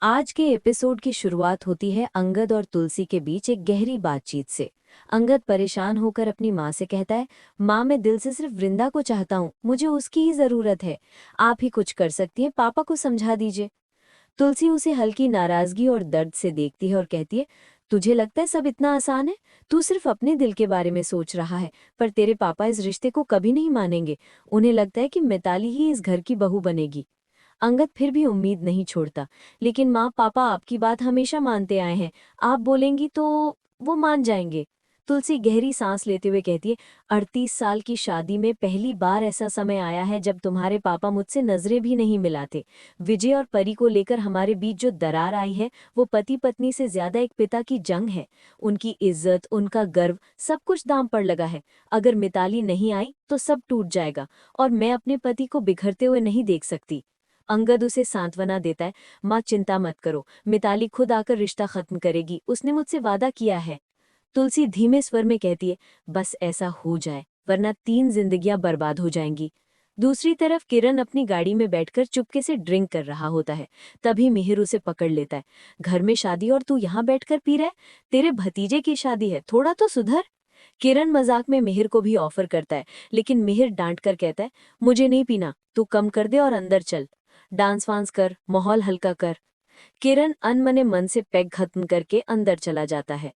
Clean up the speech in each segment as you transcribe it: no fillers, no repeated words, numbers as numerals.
आज के एपिसोड की शुरुआत होती है अंगद और तुलसी के बीच एक गहरी बातचीत से। अंगद परेशान होकर अपनी माँ से कहता है, माँ मैं दिल से सिर्फ वृंदा को चाहता हूँ, मुझे उसकी ही जरूरत है। आप ही कुछ कर सकती हैं, पापा को समझा दीजिए। तुलसी उसे हल्की नाराजगी और दर्द से देखती है और कहती है, तुझे लगता है सब इतना आसान है? तू सिर्फ अपने दिल के बारे में सोच रहा है, पर तेरे पापा इस रिश्ते को कभी नहीं मानेंगे। उन्हें लगता है कि मिताली ही इस घर की बहू बनेगी। अंगद फिर भी उम्मीद नहीं छोड़ता, लेकिन माँ पापा आपकी बात हमेशा मानते आए हैं, आप बोलेंगी तो वो मान जाएंगे। तुलसी गहरी सांस लेते हुए कहती है, 38 साल की शादी में पहली बार ऐसा समय आया है जब तुम्हारे पापा मुझसे नजरें भी नहीं मिलाते। विजय और परी को लेकर हमारे बीच जो दरार आई है वो पति पत्नी से ज्यादा एक पिता की जंग है। उनकी इज्जत, उनका गर्व, सब कुछ दांव पर लगा है। अगर मिताली नहीं आई तो सब टूट जाएगा, और मैं अपने पति को बिखरते हुए नहीं देख सकती। अंगद उसे सांत्वना देता है, माँ चिंता मत करो, मिताली खुद आकर रिश्ता खत्म करेगी, उसने मुझसे वादा किया है। तुलसी धीमे स्वर में कहती है, बस ऐसा हो जाए, वरना 3 जिंदगियां बर्बाद हो जाएंगी। दूसरी तरफ किरण अपनी गाड़ी में बैठकर चुपके से ड्रिंक कर रहा होता है। तभी मिहिर उसे पकड़ लेता है। घर में शादी और तू यहाँ बैठकर पी रहा है? तेरे भतीजे की शादी है, थोड़ा तो सुधर। किरण मजाक में मिहिर को भी ऑफर करता है, लेकिन मिहिर डांट कर कहता है, मुझे नहीं पीना, तू कम कर दे और अंदर चल। डांस वांस कर, माहौल हल्का कर। किरण अनमने मन से पैग खत्म करके अंदर चला जाता है।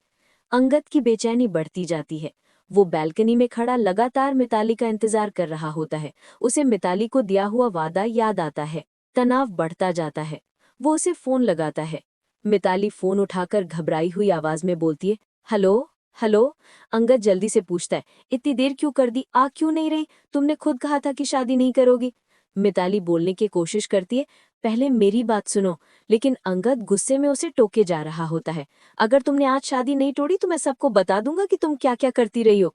अंगद की बेचैनी बढ़ती जाती है। वो बैल्कनी में खड़ा लगातार मिताली का इंतजार कर रहा होता है। उसे मिताली को दिया हुआ वादा याद आता है। तनाव बढ़ता जाता है। वो उसे फोन लगाता है। मिताली फोन उठाकर घबराई हुई आवाज में बोलती है, हेलो हेलो। अंगद जल्दी से पूछता है, इतनी देर क्यों कर दी, आ क्यों नहीं रही? तुमने खुद कहा था कि शादी नहीं करोगी। मिताली बोलने की कोशिश करती है, पहले मेरी बात सुनो। लेकिन अंगद गुस्से में उसे टोके जा रहा होता है। अगर तुमने आज शादी नहीं तोड़ी तो मैं सबको बता दूंगा कि तुम क्या क्या करती रही हो।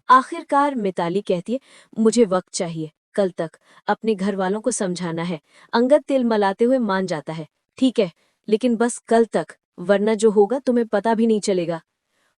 आखिरकार मिताली कहती है, मुझे वक्त चाहिए, कल तक अपने घर वालों को समझाना है। अंगद तिल मलाते हुए मान जाता है, ठीक है, लेकिन बस कल तक, वरना जो होगा तुम्हें पता भी नहीं चलेगा।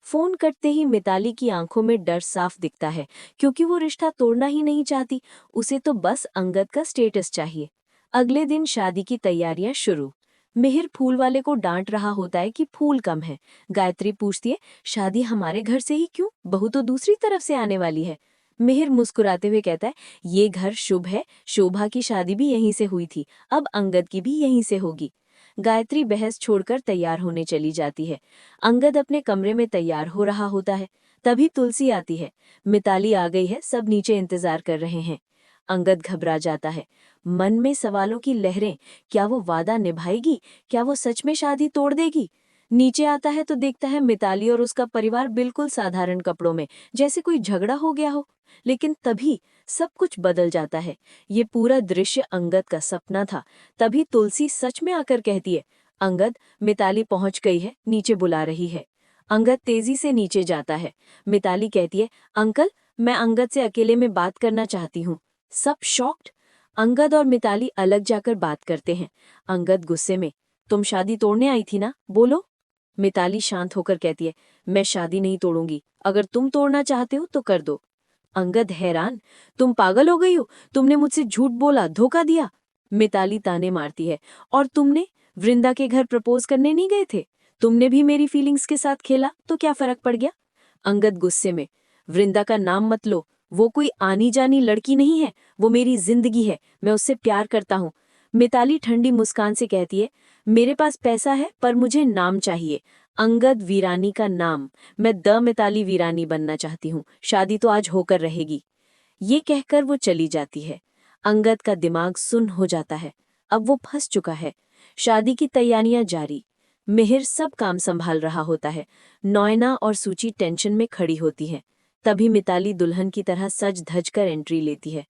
फोन कटते ही मिताली की आंखों में डर साफ दिखता है, क्योंकि वो रिश्ता तोड़ना ही नहीं चाहती, उसे तो बस अंगद का स्टेटस चाहिए। अगले दिन शादी की तैयारियां शुरू। मिहिर फूल वाले को डांट रहा होता है कि फूल कम है। गायत्री पूछती है, शादी हमारे घर से ही क्यों, बहू तो दूसरी तरफ से आने वाली है। मिहिर मुस्कुराते हुए कहता है, ये घर शुभ है, शोभा की शादी भी यहीं से हुई थी, अब अंगद की भी यहीं से होगी। गायत्री बहस छोड़कर तैयार होने चली जाती है। अंगद अपने कमरे में तैयार हो रहा होता है। तभी तुलसी आती है। मिताली आ गई है, सब नीचे इंतजार कर रहे हैं। अंगद घबरा जाता है। मन में सवालों की लहरें, क्या वो वादा निभाएगी, क्या वो सच में शादी तोड़ देगी? नीचे आता है तो देखता है मिताली और उसका परिवार बिल्कुल साधारण कपड़ों में, जैसे कोई झगड़ा हो गया हो। लेकिन तभी सब कुछ बदल जाता है। ये पूरा दृश्य अंगद का सपना था। तभी तुलसी सच में आकर कहती है, अंगद, मिताली पहुंच गई है, नीचे बुला रही है। अंगद तेजी से नीचे जाता है। मिताली कहती है, अंकल, मैं अंगद से अकेले में बात करना चाहती हूँ। सब शॉक्ड। अंगद और मिताली अलग जाकर बात करते हैं। अंगद गुस्से में, तुम शादी तोड़ने आई थी ना, बोलो। मिताली शांत होकर कहती है, मैं शादी नहीं तोड़ूंगी, अगर तुम तोड़ना चाहते हो तो कर दो। अंगद हैरान, तुम पागल हो गई हो, तुमने मुझसे झूठ बोला, धोखा दिया। मिताली ताने मारती है, और तुमने वृंदा के घर प्रपोज करने नहीं गए थे? तुमने भी मेरी फीलिंग्स के साथ खेला तो क्या फर्क पड़ गया? अंगद गुस्से में, वृंदा का नाम मत लो, वो कोई आनी जानी लड़की नहीं है, वो मेरी जिंदगी है, मैं उससे प्यार करता हूँ। मिताली ठंडी मुस्कान से कहती है, मेरे पास पैसा है पर मुझे नाम चाहिए, अंगद वीरानी का नाम। मैं द मिताली वीरानी बनना चाहती हूँ, शादी तो आज होकर रहेगी। ये कहकर वो चली जाती है। अंगद का दिमाग सुन्न हो जाता है। अब वो फंस चुका है। शादी की तैयारियां जारी। मिहिर सब काम संभाल रहा होता है। नॉयना और सूची टेंशन में खड़ी होती है। तभी मिताली दुल्हन की तरह सज धज कर एंट्री लेती है।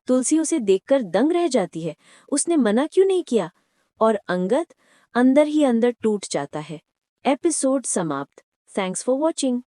तुलसी उसे देखकर दंग रह जाती है। उसने मना क्यों नहीं किया? और अंगद अंदर ही अंदर टूट जाता है। एपिसोड समाप्त। Thanks for watching.